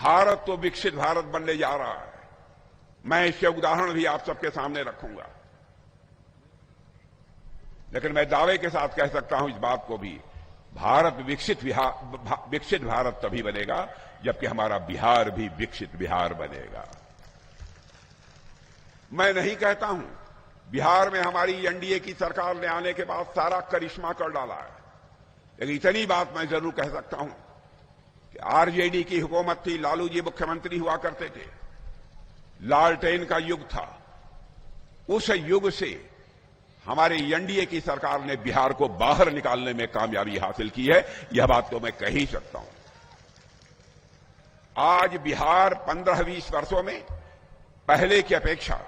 भारत तो विकसित भारत बनने जा रहा है। मैं इसके उदाहरण भी आप सबके सामने रखूंगा, लेकिन मैं दावे के साथ कह सकता हूं इस बात को भी, भारत विकसित भारत तभी बनेगा जबकि हमारा बिहार भी विकसित बिहार बनेगा। मैं नहीं कहता हूं बिहार में हमारी एनडीए की सरकार ने आने के बाद सारा करिश्मा कर डाला है, लेकिन इतनी बात मैं जरूर कह सकता हूं कि आरजेडी की हुकूमत थी, लालू जी मुख्यमंत्री हुआ करते थे, लालटेन का युग था। उस युग से हमारे एनडीए की सरकार ने बिहार को बाहर निकालने में कामयाबी हासिल की है, यह बात तो मैं कह ही सकता हूं। आज बिहार 15-20 वर्षों में पहले की अपेक्षा,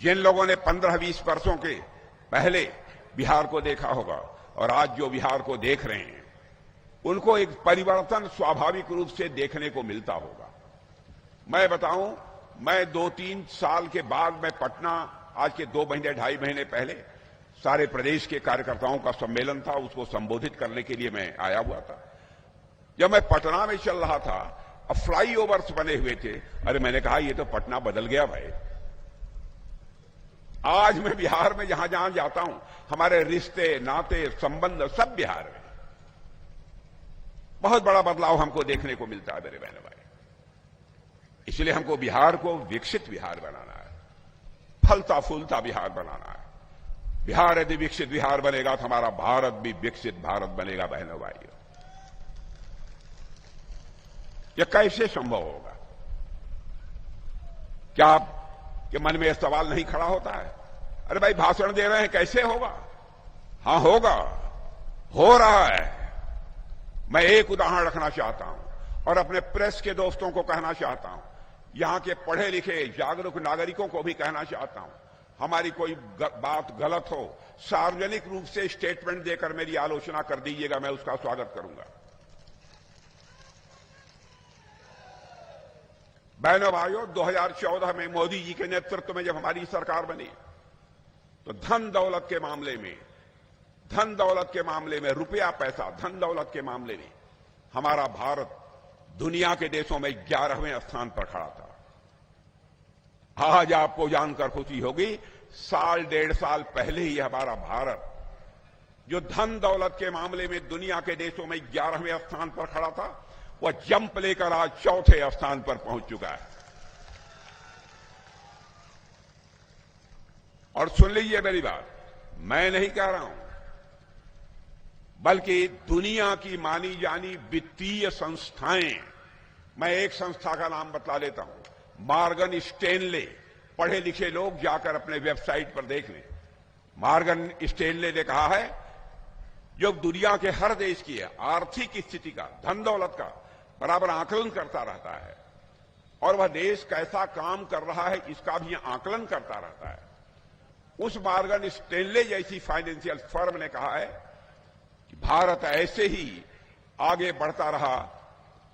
जिन लोगों ने 15-20 वर्षों के पहले बिहार को देखा होगा और आज जो बिहार को देख रहे हैं, उनको एक परिवर्तन स्वाभाविक रूप से देखने को मिलता होगा। मैं बताऊं, मैं 2-3 साल के बाद मैं पटना, आज के 2 महीने 2.5 महीने पहले सारे प्रदेश के कार्यकर्ताओं का सम्मेलन था, उसको संबोधित करने के लिए मैं आया हुआ था। जब मैं पटना में चल रहा था, अब फ्लाईओवर्स बने हुए थे, अरे मैंने कहा ये तो पटना बदल गया भाई। आज मैं बिहार में जहां जहां जाता हूं, हमारे रिश्ते नाते संबंध सब बिहार में, बहुत बड़ा बदलाव हमको देखने को मिलता है मेरे बहनों भाई। इसलिए हमको बिहार को विकसित बिहार बनाना है, फलता फूलता बिहार बनाना है। बिहार यदि विकसित बिहार बनेगा तो हमारा भारत भी विकसित भारत बनेगा बहनों भाइयों। यह कैसे संभव होगा? क्या आपके मन में यह सवाल नहीं खड़ा होता है? अरे भाई भाषण दे रहे हैं, कैसे होगा? हां होगा, हो रहा है। मैं एक उदाहरण रखना चाहता हूं और अपने प्रेस के दोस्तों को कहना चाहता हूं, यहां के पढ़े लिखे जागरूक नागरिकों को भी कहना चाहता हूं, हमारी कोई बात गलत हो, सार्वजनिक रूप से स्टेटमेंट देकर मेरी आलोचना कर दीजिएगा, मैं उसका स्वागत करूंगा। बहनों भाइयों, 2014 में मोदी जी के नेतृत्व में जब हमारी सरकार बनी, तो धन दौलत के मामले में रुपया पैसा, धन दौलत के मामले में हमारा भारत दुनिया के देशों में 11वें स्थान पर खड़ा था। आज आपको जानकर खुशी होगी, 1.5 साल पहले ही हमारा भारत, जो धन दौलत के मामले में दुनिया के देशों में 11वें स्थान पर खड़ा था, वह जंप लेकर आज 4थे स्थान पर पहुंच चुका है। और सुन लीजिए मेरी बात, मैं नहीं कह रहा हूं, बल्कि दुनिया की मानी जानी वित्तीय संस्थाएं, मैं एक संस्था का नाम बतला देता हूं, मॉर्गन स्टैनले। पढ़े लिखे लोग जाकर अपने वेबसाइट पर देख लें। मॉर्गन स्टैनले ने कहा है, जो दुनिया के हर देश की आर्थिक स्थिति का, धन दौलत का बराबर आकलन करता रहता है और वह देश कैसा काम कर रहा है इसका भी आकलन करता रहता है। उस मॉर्गन स्टैनले जैसी फाइनेंशियल फर्म ने कहा है कि भारत ऐसे ही आगे बढ़ता रहा,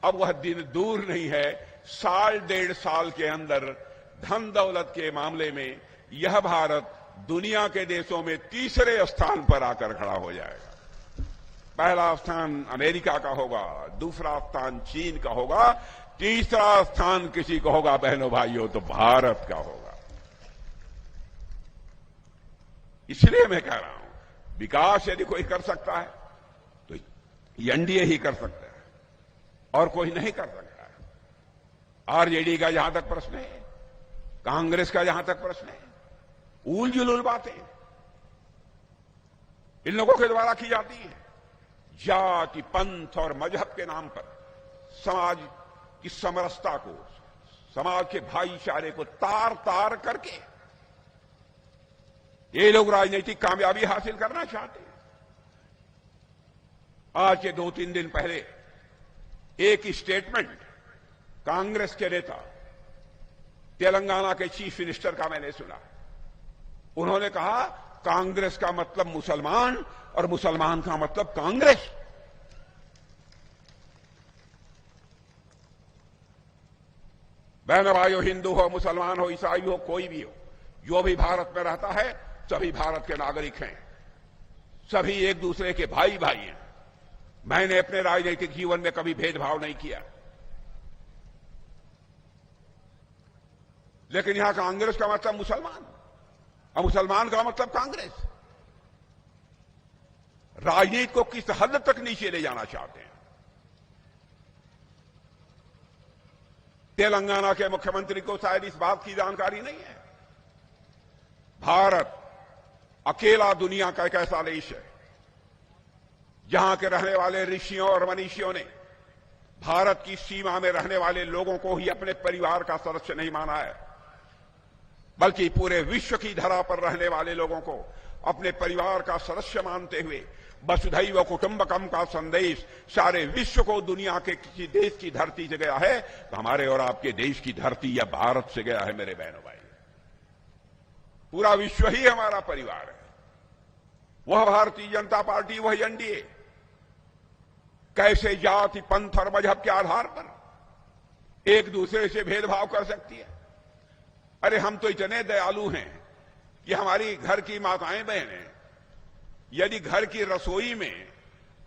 अब वह दिन दूर नहीं है, 1.5 साल के अंदर धन दौलत के मामले में यह भारत दुनिया के देशों में 3रे स्थान पर आकर खड़ा हो जाएगा। पहला स्थान अमेरिका का होगा, दूसरा स्थान चीन का होगा, तीसरा स्थान किसी का होगा बहनों भाइयों तो भारत का होगा। इसलिए मैं कह रहा हूं, विकास यदि कोई कर सकता है तो एनडीए ही कर सकता है और कोई नहीं कर सकता है। आरजेडी का जहां तक प्रश्न है, कांग्रेस का जहां तक प्रश्न है, उल जुलूल बातें इन लोगों के द्वारा की जाती है। जाति, पंथ और मजहब के नाम पर समाज की समरसता को, समाज के भाईचारे को तार तार करके ये लोग राजनीतिक कामयाबी हासिल करना चाहते हैं। आज के 2-3 दिन पहले एक स्टेटमेंट कांग्रेस के नेता, तेलंगाना के चीफ मिनिस्टर का मैंने सुना। उन्होंने कहा, कांग्रेस का मतलब मुसलमान और मुसलमान का मतलब कांग्रेस। बहनों भाइयों, हिंदू हो, मुसलमान हो, ईसाई हो, कोई भी हो, जो भी भारत में रहता है सभी भारत के नागरिक हैं, सभी एक दूसरे के भाई भाई हैं। मैंने अपने राजनीतिक जीवन में कभी भेदभाव नहीं किया। लेकिन यहां कांग्रेस का मतलब मुसलमान और मुसलमान का मतलब कांग्रेस। राजनीति को किस हद तक नीचे ले जाना चाहते हैं। तेलंगाना के मुख्यमंत्री को शायद इस बात की जानकारी नहीं है। भारत अकेला दुनिया का एक ऐसा देश है जहां के रहने वाले ऋषियों और मनीषियों ने भारत की सीमा में रहने वाले लोगों को ही अपने परिवार का सदस्य नहीं माना है, बल्कि पूरे विश्व की धरा पर रहने वाले लोगों को अपने परिवार का सदस्य मानते हुए वसुधैव कुटुंबकम का संदेश सारे विश्व को दुनिया के किसी देश की धरती से गया है तो हमारे और आपके देश की धरती या भारत से गया है। मेरे बहनों भाई, पूरा विश्व ही हमारा परिवार है। वह भारतीय जनता पार्टी, वह एनडीए कैसे जाति, पंथ और मजहब के आधार पर एक दूसरे से भेदभाव कर सकती है। अरे हम तो इतने दयालु हैं कि हमारी घर की माताएं बहनें यदि घर की रसोई में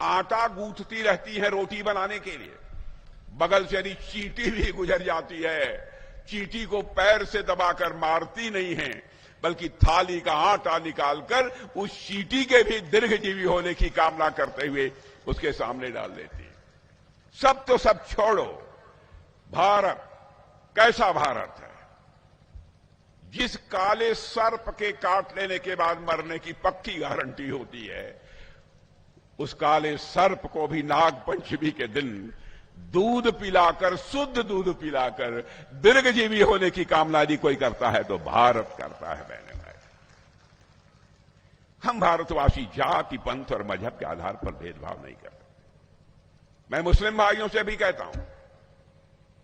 आटा गूंथती रहती है रोटी बनाने के लिए, बगल से यदि चींटी भी गुजर जाती है, चींटी को पैर से दबाकर मारती नहीं है, बल्कि थाली का आटा निकालकर उस चींटी के भी दीर्घजीवी होने की कामना करते हुए उसके सामने डाल देती है। सब तो सब छोड़ो, भारत कैसा भारत है जिस काले सर्प के काट लेने के बाद मरने की पक्की गारंटी होती है। उस काले सर्प को भी नाग पंचमी के दिन दूध पिलाकर, शुद्ध दूध पिलाकर दीर्घजीवी होने की कामना यदि कोई करता है तो भारत करता है। बहने भाई, हम भारतवासी जाति, पंथ और मजहब के आधार पर भेदभाव नहीं करते। मैं मुस्लिम भाइयों से भी कहता हूं,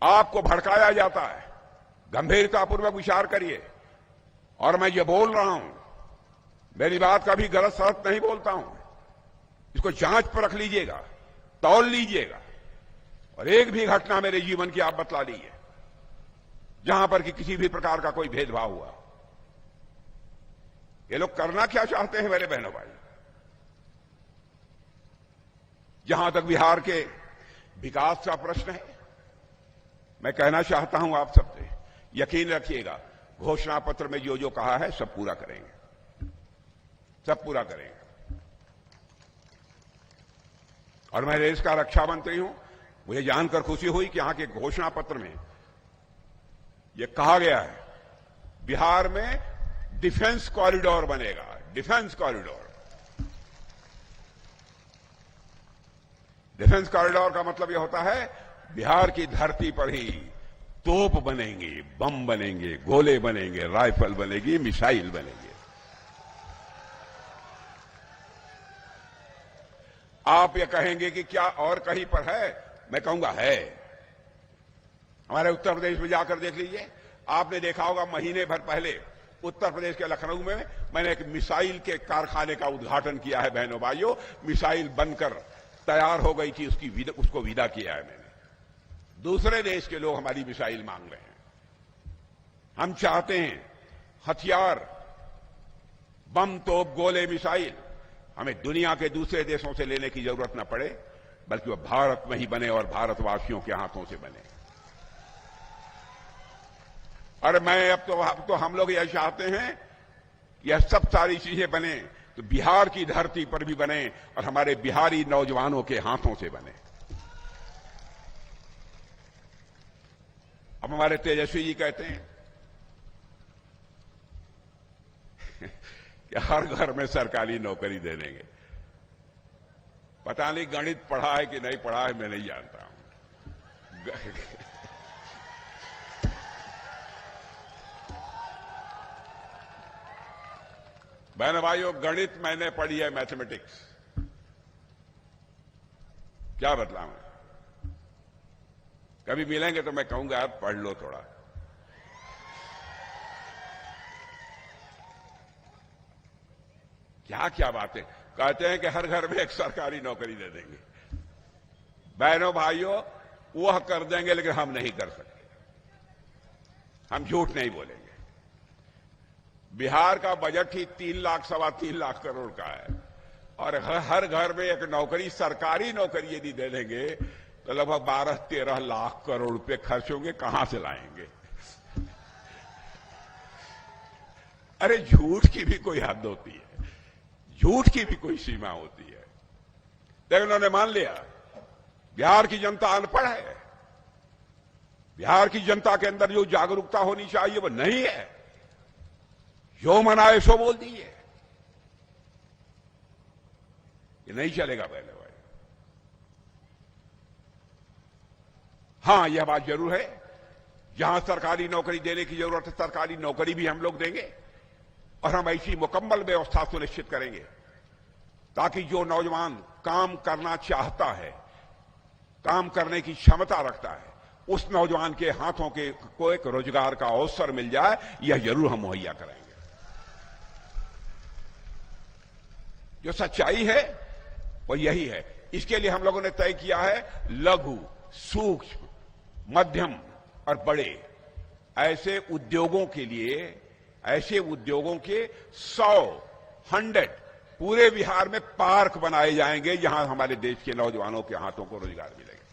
आपको भड़काया जाता है, गंभीरतापूर्वक विचार करिए। और मैं ये बोल रहा हूं, मेरी बात का भी गलत सलत नहीं बोलता हूं, इसको जांच पर रख लीजिएगा, तौल लीजिएगा, और एक भी घटना मेरे जीवन की आप बतला लीजिए जहां पर कि किसी भी प्रकार का कोई भेदभाव हुआ। ये लोग करना क्या चाहते हैं मेरे बहनों भाई? जहां तक बिहार के विकास का प्रश्न है, मैं कहना चाहता हूं आप सबसे, यकीन रखिएगा घोषणा पत्र में जो जो कहा है सब पूरा करेंगे, सब पूरा करेंगे। और मैं देश का रक्षा मंत्री हूं, मुझे जानकर खुशी हुई कि यहां के घोषणा पत्र में यह कहा गया है बिहार में डिफेंस कॉरिडोर बनेगा। डिफेंस कॉरिडोर, डिफेंस कॉरिडोर का मतलब यह होता है बिहार की धरती पर ही तोप बनेंगे, बम बनेंगे, गोले बनेंगे, राइफल बनेगी, मिसाइल बनेंगे। आप ये कहेंगे कि क्या और कहीं पर है? मैं कहूंगा है। हमारे उत्तर प्रदेश में जाकर देख लीजिए, आपने देखा होगा महीने भर पहले उत्तर प्रदेश के लखनऊ में मैंने एक मिसाइल के कारखाने का उद्घाटन किया है। बहनों भाइयों, मिसाइल बनकर तैयार हो गई थी, उसको विदा किया है मैंने। दूसरे देश के लोग हमारी मिसाइल मांग रहे हैं। हम चाहते हैं हथियार, बम, तोप, गोले, मिसाइल हमें दुनिया के दूसरे देशों से लेने की जरूरत न पड़े, बल्कि वह भारत में ही बने और भारतवासियों के हाथों से बने। और मैं अब तो हम लोग यह चाहते हैं यह सब सारी चीजें बने तो बिहार की धरती पर भी बने और हमारे बिहारी नौजवानों के हाथों से बने। अब हमारे तेजस्वी जी कहते हैं कि हर घर में सरकारी नौकरी दे देंगे। पता नहीं गणित पढ़ा है कि नहीं पढ़ा है, मैं नहीं जानता हूं। बहन भाइयों, गणित मैंने पढ़ी है, मैथमेटिक्स। क्या बतलाऊं? कभी मिलेंगे तो मैं कहूंगा यार पढ़ लो थोड़ा। क्या क्या बातें कहते हैं कि हर घर में एक सरकारी नौकरी दे देंगे। बहनों भाइयों, वह कर देंगे लेकिन हम नहीं कर सकते। हम झूठ नहीं बोलेंगे। बिहार का बजट ही 3 लाख, 3.25 लाख करोड़ का है और हर घर में एक नौकरी, सरकारी नौकरी यदि दे देंगे तो लगभग 12-13 लाख करोड़ रुपए खर्च होंगे। कहां से लाएंगे? अरे झूठ की भी कोई हद होती है, झूठ की भी कोई सीमा होती है। लेकिन उन्होंने मान लिया बिहार की जनता अनपढ़ है, बिहार की जनता के अंदर जो जागरूकता होनी चाहिए वो नहीं है, जो मनाए सो बोल दिए। ये नहीं चलेगा पहले भाई। हां, यह बात जरूर है, जहां सरकारी नौकरी देने की जरूरत है सरकारी नौकरी भी हम लोग देंगे और हम ऐसी मुकम्मल व्यवस्था सुनिश्चित करेंगे ताकि जो नौजवान काम करना चाहता है, काम करने की क्षमता रखता है, उस नौजवान के हाथों के को एक रोजगार का अवसर मिल जाए, यह जरूर हम मुहैया कराएंगे। जो सच्चाई है वो यही है। इसके लिए हम लोगों ने तय किया है लघु, सूक्ष्म, मध्यम और बड़े ऐसे उद्योगों के लिए, ऐसे उद्योगों के 100 पूरे बिहार में पार्क बनाए जाएंगे जहां हमारे देश के नौजवानों के हाथों को रोजगार मिलेगा।